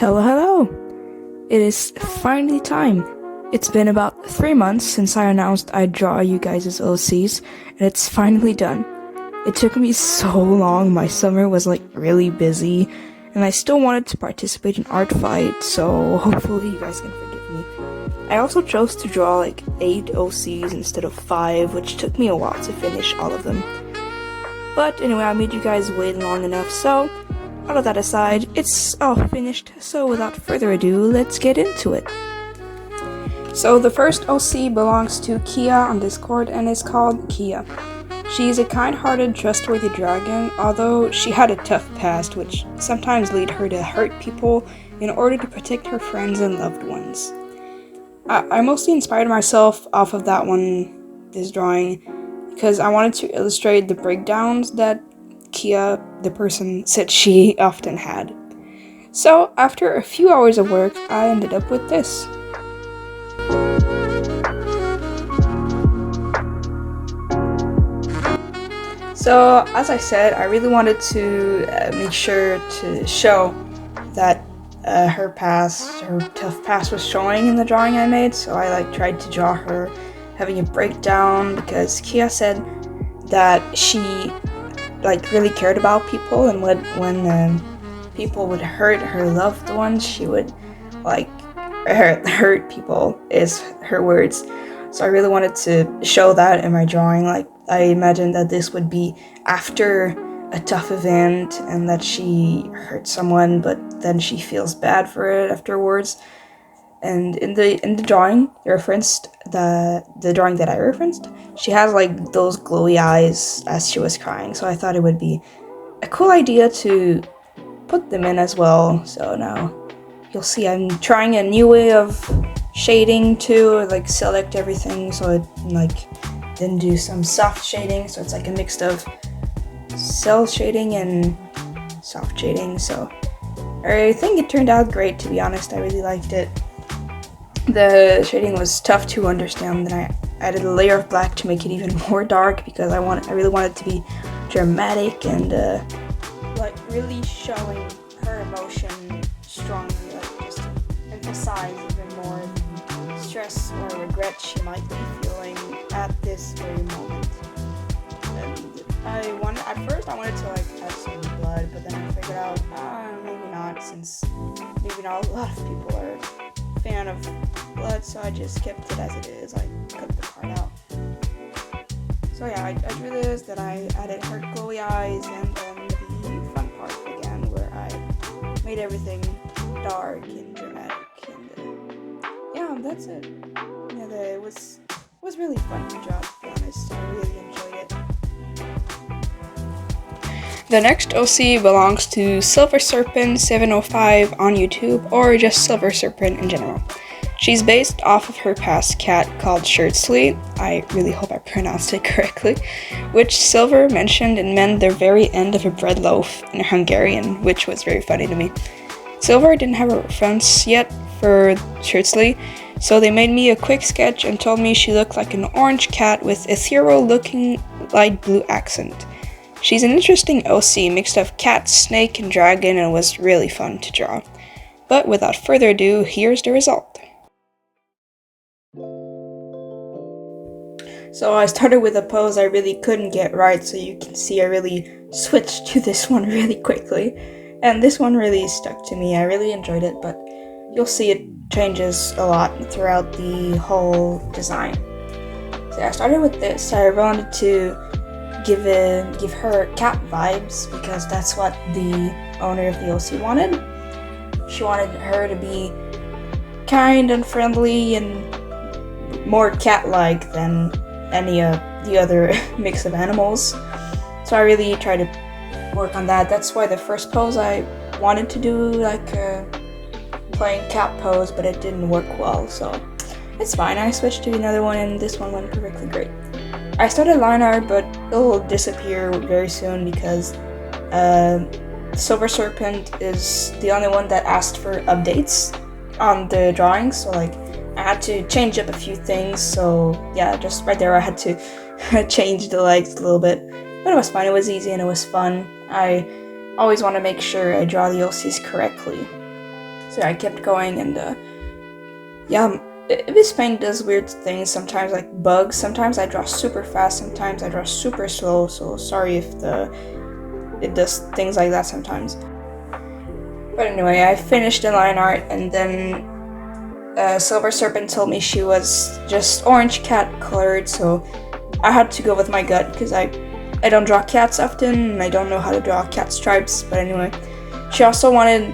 Hello! It is finally time. It's been about 3 months since I announced I'd draw you guys' OCs, and it's finally done. It took me so long, my summer was really busy, and I still wanted to participate in art fight, so hopefully you guys can forgive me. I also chose to draw 8 OCs instead of 5, which took me a while to finish all of them. But anyway, I made you guys wait long enough, so all of that aside, it's all finished, so without further ado, let's get into it. So the first OC belongs to Kia on Discord and is called Kia. She's a kind-hearted, trustworthy dragon, although she had a tough past which sometimes led her to hurt people in order to protect her friends and loved ones. I mostly inspired myself off of this drawing, because I wanted to illustrate the breakdowns that Kia, the person, said she often had. So, after a few hours of work, I ended up with this. So, as I said, I really wanted to make sure to show that her tough past was showing in the drawing I made, so I tried to draw her having a breakdown, because Kia said that she really cared about people, and when people would hurt her loved ones, she would hurt people, is her words. So I really wanted to show that in my drawing. I imagined that this would be after a tough event and that she hurt someone, but then she feels bad for it afterwards. And in the drawing referenced, the drawing that I referenced, she has those glowy eyes as she was crying, so I thought it would be a cool idea to put them in as well. So now you'll see I'm trying a new way of shading to select everything, so it then do some soft shading, so it's a mix of cell shading and soft shading. So I think it turned out great, to be honest. I really liked it. The shading was tough to understand, then I added a layer of black to make it even more dark, because I really wanted it to be dramatic and really showing her emotion strongly, just emphasize even more stress or regret she might be feeling at this very moment. And at first I wanted to add some blood, but then I figured out maybe not, since maybe not a lot of people are fan of blood, so I just kept it as it is. I cut the part out. So yeah, I realized that I added her glowy eyes, and then the fun part began, where I made everything dark and dramatic, and yeah, that's it. Yeah, it was really fun to draw, to be honest. I really enjoyed it. The next OC belongs to Silver Serpent 705 on YouTube, or just Silver Serpent in general. She's based off of her past cat called Shly. I really hope I pronounced it correctly, which Silver mentioned and meant the very end of a bread loaf in Hungarian, which was very funny to me. Silver didn't have a reference yet for Shly, so they made me a quick sketch and told me she looked like an orange cat with ethereal looking light blue accent. She's an interesting OC, mixed of cat, snake, and dragon, and was really fun to draw. But without further ado, here's the result. So I started with a pose I really couldn't get right, so you can see I really switched to this one really quickly. And this one really stuck to me. I really enjoyed it, but you'll see it changes a lot throughout the whole design. So I started with this. I wanted to give her cat vibes, because that's what the owner of the OC wanted. She wanted her to be kind and friendly and more cat-like than any of the other mix of animals. So I really tried to work on that. That's why the first pose I wanted to do a playing cat pose, but it didn't work well, so it's fine. I switched to another one, and this one went perfectly great. I started line art, but it'll disappear very soon, because Silver Serpent is the only one that asked for updates on the drawings, so I had to change up a few things. So yeah, just right there I had to change the legs a little bit, but it was fine. It was easy and it was fun. I always want to make sure I draw the OCs correctly. So I kept going, and yeah, this paint does weird things sometimes, like bugs. Sometimes I draw super fast, sometimes I draw super slow, so sorry if it does things like that sometimes. But anyway, I finished the line art, and then Silver Serpent told me she was just orange cat colored, so I had to go with my gut, because I don't draw cats often, and I don't know how to draw cat stripes. But anyway, she also wanted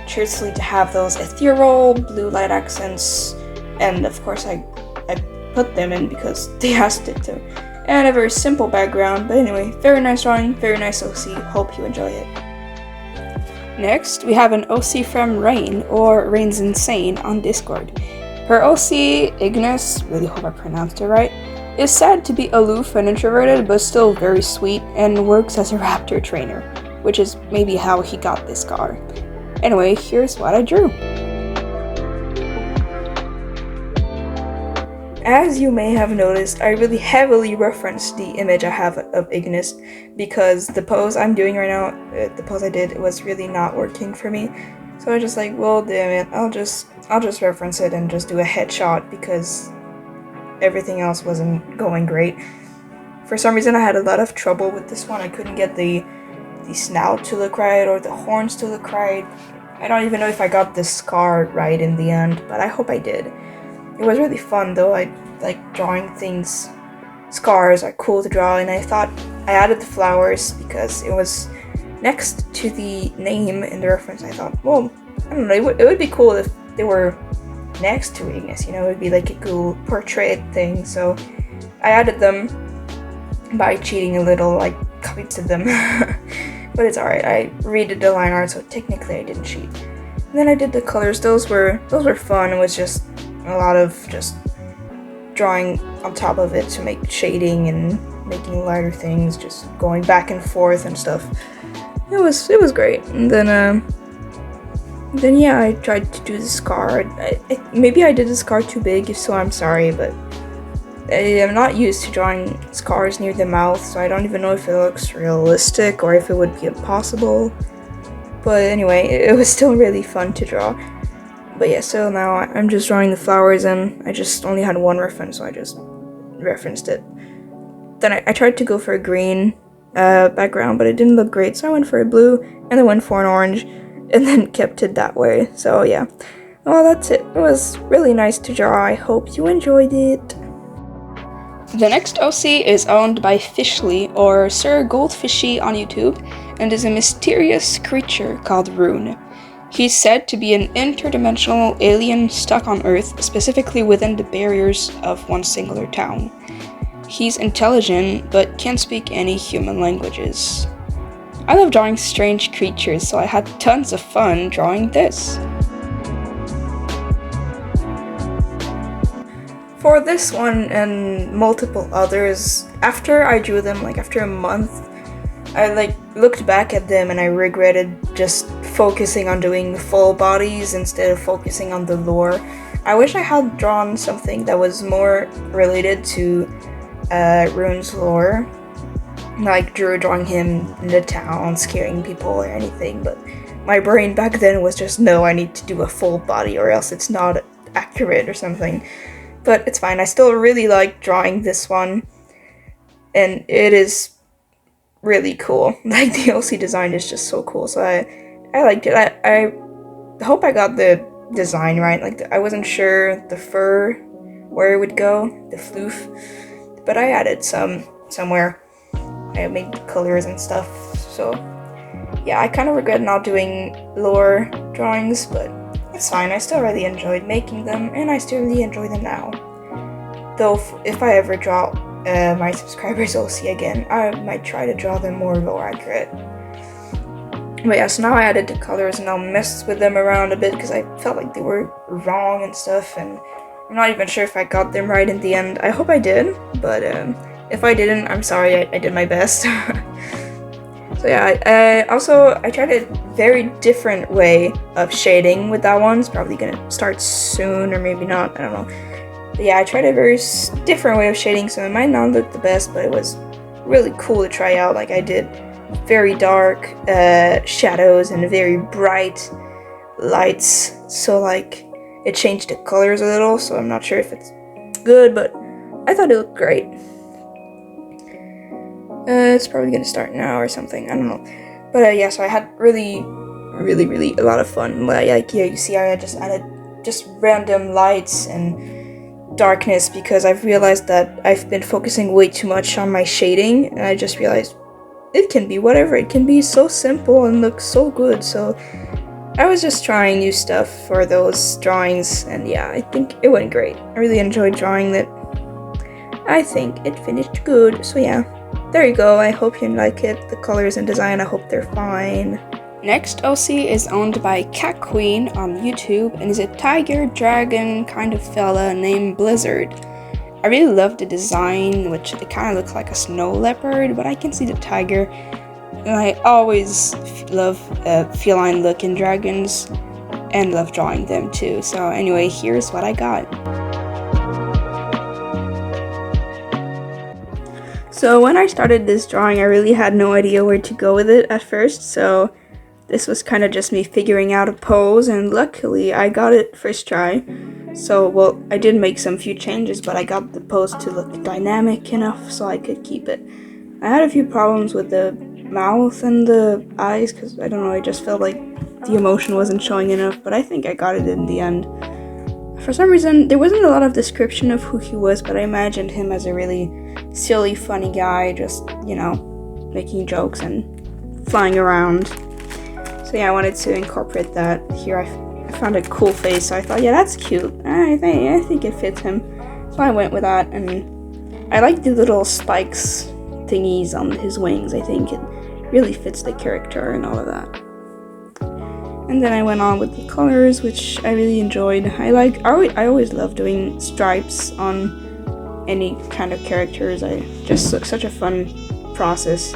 Shly to have those ethereal blue light accents, and of course I put them in because they asked it to. And a very simple background, but anyway, very nice drawing, very nice OC, hope you enjoy it. Next, we have an OC from Rain, or Rain's Insane, on Discord. Her OC, Ignis, really hope I pronounced it right, is said to be aloof and introverted, but still very sweet, and works as a raptor trainer, which is maybe how he got this scar. Anyway, here's what I drew. As you may have noticed, I really heavily referenced the image I have of Ignis, because the pose I'm doing right now, the pose I did, was really not working for me. So I was just like, well, damn it, I'll just reference it and just do a headshot, because everything else wasn't going great. For some reason I had a lot of trouble with this one. I couldn't get the snout to look right, or the horns to look right. I don't even know if I got the scar right in the end, but I hope I did. It was really fun though. I like drawing things. Scars are cool to draw, and I thought I added the flowers because it was next to the name in the reference. I thought, well, I don't know, it would be cool if they were next to Ignis, you know, it would be like a cool portrait thing. So I added them by cheating a little, like copied to them. But it's alright, I redid the line art, so technically I didn't cheat. And then I did the colors. Those were fun. It was just a lot of just drawing on top of it to make shading and making lighter things, just going back and forth and stuff. It was great. And then yeah, I tried to do the scar. Maybe I did the scar too big, if so I'm sorry, but I'm not used to drawing scars near the mouth, so I don't even know if it looks realistic or if it would be impossible. But anyway, it was still really fun to draw. But yeah, so now I'm just drawing the flowers, and I just only had one reference, so I just referenced it. Then I tried to go for a green background, but it didn't look great, so I went for a blue, and then went for an orange, and then kept it that way. So yeah, well, that's it. It was really nice to draw. I hope you enjoyed it. The next OC is owned by Shly, or Sir Goldfishy on YouTube, and is a mysterious creature called Rune. He's said to be an interdimensional alien stuck on Earth, specifically within the barriers of one singular town. He's intelligent, but can't speak any human languages. I love drawing strange creatures, so I had tons of fun drawing this. For this one and multiple others, after I drew them, like after a month, I looked back at them and I regretted just focusing on doing full bodies instead of focusing on the lore. I wish I had drawn something that was more related to Rune's lore, like drawing him in the town, scaring people or anything, but my brain back then was just, no, I need to do a full body or else it's not accurate or something. But it's fine, I still really like drawing this one, and it is really cool. Like, the OC design is just so cool, so I liked it. I hope I got the design right. Like, I wasn't sure the fur, where it would go, the floof, but I added some somewhere. I made colors and stuff, so yeah, I kind of regret not doing lore drawings, but it's fine. I still really enjoyed making them, and I still really enjoy them now. Though, if I ever draw my subscribers OC again, I might try to draw them more lore accurate. But yeah, so now I added the colors, and I'll mess with them around a bit because I felt like they were wrong and stuff, and I'm not even sure if I got them right in the end. I hope I did, but if I didn't, I'm sorry, I did my best. So yeah, I tried a very different way of shading with that one. It's probably gonna start soon, or maybe not, I don't know. But yeah, I tried a very different way of shading, so it might not look the best, but it was really cool to try out. Like, I did very dark shadows and very bright lights, so like it changed the colors a little, so I'm not sure if it's good, but I thought it looked great. It's probably gonna start now or something, I don't know. But yeah, so I had really a lot of fun. Like yeah, you see I just added just random lights and darkness because I've realized that I've been focusing way too much on my shading, and I just realized it can be whatever. It can be so simple and look so good, so I was just trying new stuff for those drawings, and yeah, I think it went great. I really enjoyed drawing it. I think it finished good, so yeah. There you go, I hope you like it. The colors and design, I hope they're fine. Next OC is owned by Cat Queen on YouTube and is a tiger dragon kind of fella named Blizzard. I really love the design, which it kind of looks like a snow leopard, but I can see the tiger. And I always love feline looking dragons and love drawing them too. So anyway, here's what I got. So when I started this drawing, I really had no idea where to go with it at first, so this was kind of just me figuring out a pose, and luckily I got it first try. So, well, I did make some few changes, but I got the pose to look dynamic enough so I could keep it. I had a few problems with the mouth and the eyes, because I don't know, I just felt like the emotion wasn't showing enough, but I think I got it in the end. For some reason, there wasn't a lot of description of who he was, but I imagined him as a really silly, funny guy, just, you know, making jokes and flying around. So yeah, I wanted to incorporate that here. I found a cool face, so I thought, yeah, that's cute. I think it fits him. So I went with that, and I like the little spikes thingies on his wings. I think it really fits the character and all of that. And then I went on with the colors, which I really enjoyed. I always love doing stripes on any kind of characters. I just such a fun process.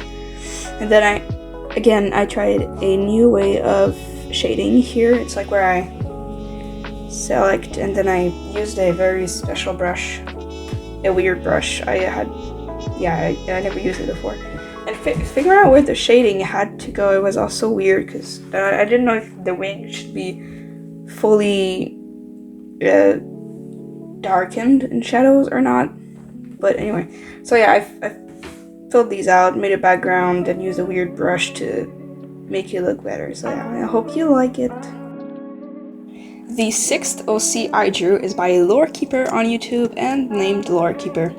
And then I tried a new way of shading here. It's like where I select and then I used a very special brush, a weird brush. I never used it before. And figuring out where the shading had to go, it was also weird because I didn't know if the wing should be fully darkened in shadows or not. But anyway, so yeah, I filled these out, made a background, and used a weird brush to make it look better. So yeah, I hope you like it. The 6th OC I drew is by Lorekeeper on YouTube and named Lorekeeper.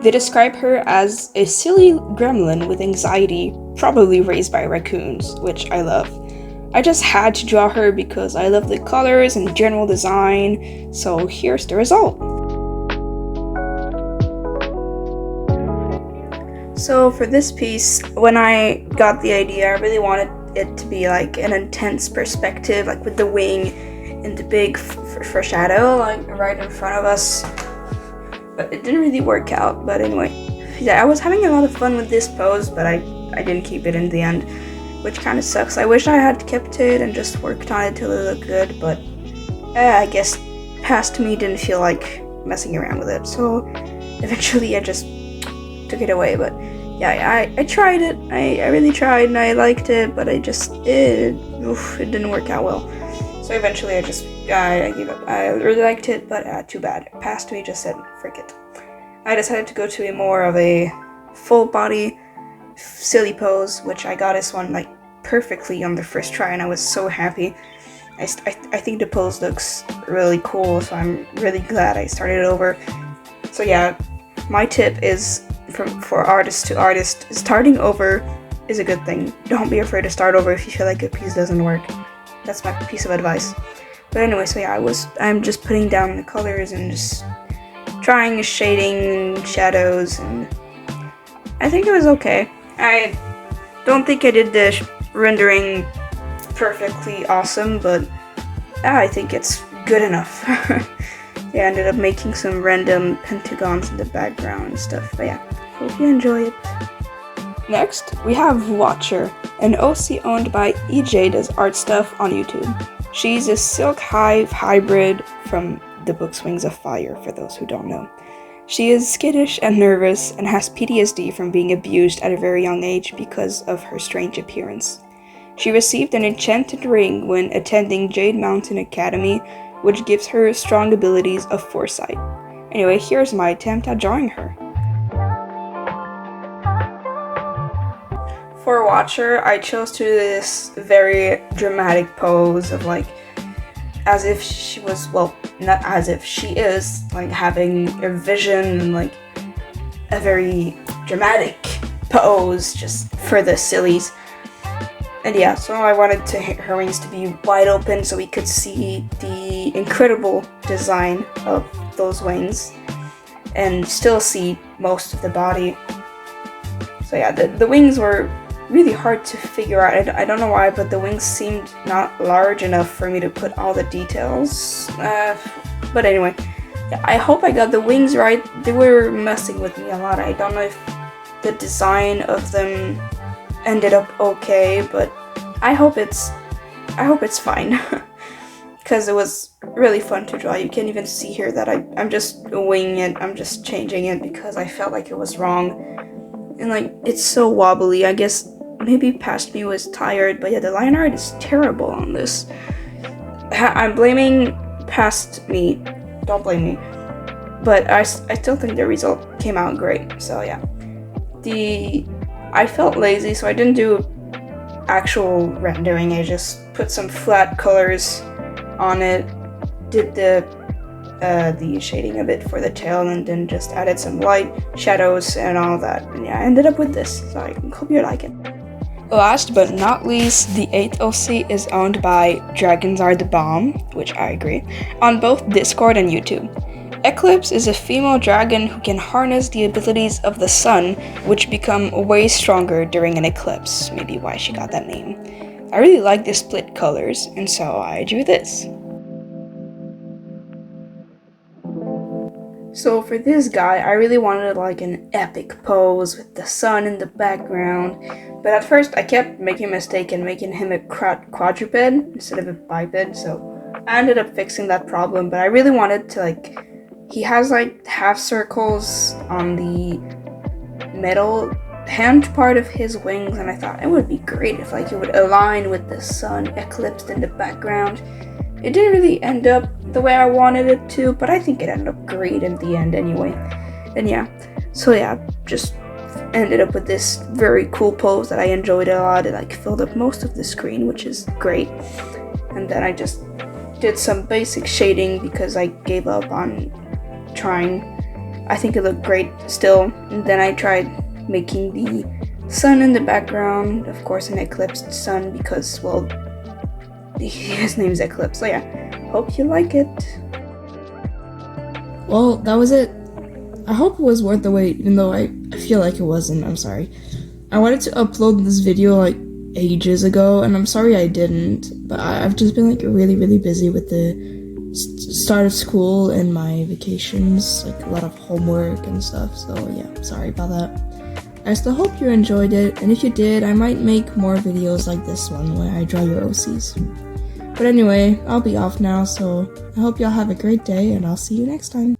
They describe her as a silly gremlin with anxiety, probably raised by raccoons, which I love. I just had to draw her because I love the colors and general design, so here's the result. So for this piece, when I got the idea, I really wanted it to be like an intense perspective, like with the wing and the big foreshadow, like right in front of us. But it didn't really work out. But anyway, yeah, I was having a lot of fun with this pose, but I didn't keep it in the end, which kind of sucks. I wish I had kept it and just worked on it till it looked good, but I guess past me didn't feel like messing around with it, so eventually I just took it away. But yeah, I tried it. I really tried and I liked it, but it didn't work out well. So eventually I gave up. I really liked it, but too bad. Past me just said, frick it. I decided to go to a more of a full body, silly pose, which I got this one like perfectly on the first try, and I was so happy. I think the pose looks really cool, so I'm really glad I started it over. So yeah, my tip is for artist to artist, starting over is a good thing. Don't be afraid to start over if you feel like a piece doesn't work. That's my piece of advice. But anyway, so yeah, I'm just putting down the colors and just trying shading shadows, and I think it was okay. I don't think I did the rendering perfectly awesome, but I think it's good enough. Yeah, I ended up making some random pentagons in the background and stuff, but yeah, hope you enjoy it. Next, we have Watcher, an OC owned by EJ Does Art Stuff on YouTube. She's a Silk Hive hybrid from the books Wings of Fire, for those who don't know. She is skittish and nervous and has PTSD from being abused at a very young age because of her strange appearance. She received an enchanted ring when attending Jade Mountain Academy, which gives her strong abilities of foresight. Anyway, here's my attempt at drawing her. For Watcher, I chose to do this very dramatic pose of like, as if she was, well, not as if, she is, like having a vision and like a very dramatic pose just for the sillies. And yeah, so I wanted her wings to be wide open so we could see the incredible design of those wings and still see most of the body. So yeah, the wings were really hard to figure out. I don't know why, but the wings seemed not large enough for me to put all the details. But anyway, yeah, I hope I got the wings right. They were messing with me a lot. I don't know if the design of them ended up okay, but I hope it's fine. Because it was really fun to draw. You can even see here that I'm just winging it. I'm just changing it because I felt like it was wrong. And like, it's so wobbly. I guess maybe Past Me was tired, but yeah, the line art is terrible on this. I'm blaming Past Me. Don't blame me. But I still think the result came out great. So yeah. I felt lazy, so I didn't do actual rendering. I just put some flat colors on it, did the shading a bit for the tail, and then just added some light, shadows, and all that. And yeah, I ended up with this, so I hope you like it. Last but not least, the 8th OC is owned by Dragons Are the Bomb, which I agree, on both Discord and YouTube. Eclipse is a female dragon who can harness the abilities of the sun, which become way stronger during an eclipse, maybe why she got that name. I really like the split colors, and so I drew this. So for this guy, I really wanted like an epic pose with the sun in the background, but at first I kept making a mistake and making him a quadruped instead of a biped, so I ended up fixing that problem. But I really wanted to like, he has like half circles on the middle hand part of his wings, and I thought it would be great if like it would align with the sun eclipsed in the background. It didn't really end up the way I wanted it to, but I think it ended up great in the end anyway. And yeah, so yeah, just ended up with this very cool pose that I enjoyed a lot. It like filled up most of the screen, which is great. And then I just did some basic shading because I gave up on trying. I think it looked great still. And then I tried making the sun in the background, of course an eclipsed sun, because, well, his name's Eclipse. So yeah, hope you like it. Well, that was it. I hope it was worth the wait, even though I feel like it wasn't. I'm sorry. I wanted to upload this video like ages ago, and I'm sorry I didn't, but I've just been like really busy with the start of school and my vacations, like a lot of homework and stuff, so yeah, sorry about that. I still hope you enjoyed it, and if you did, I might make more videos like this one where I draw your OCs. But anyway, I'll be off now, so I hope y'all have a great day, and I'll see you next time.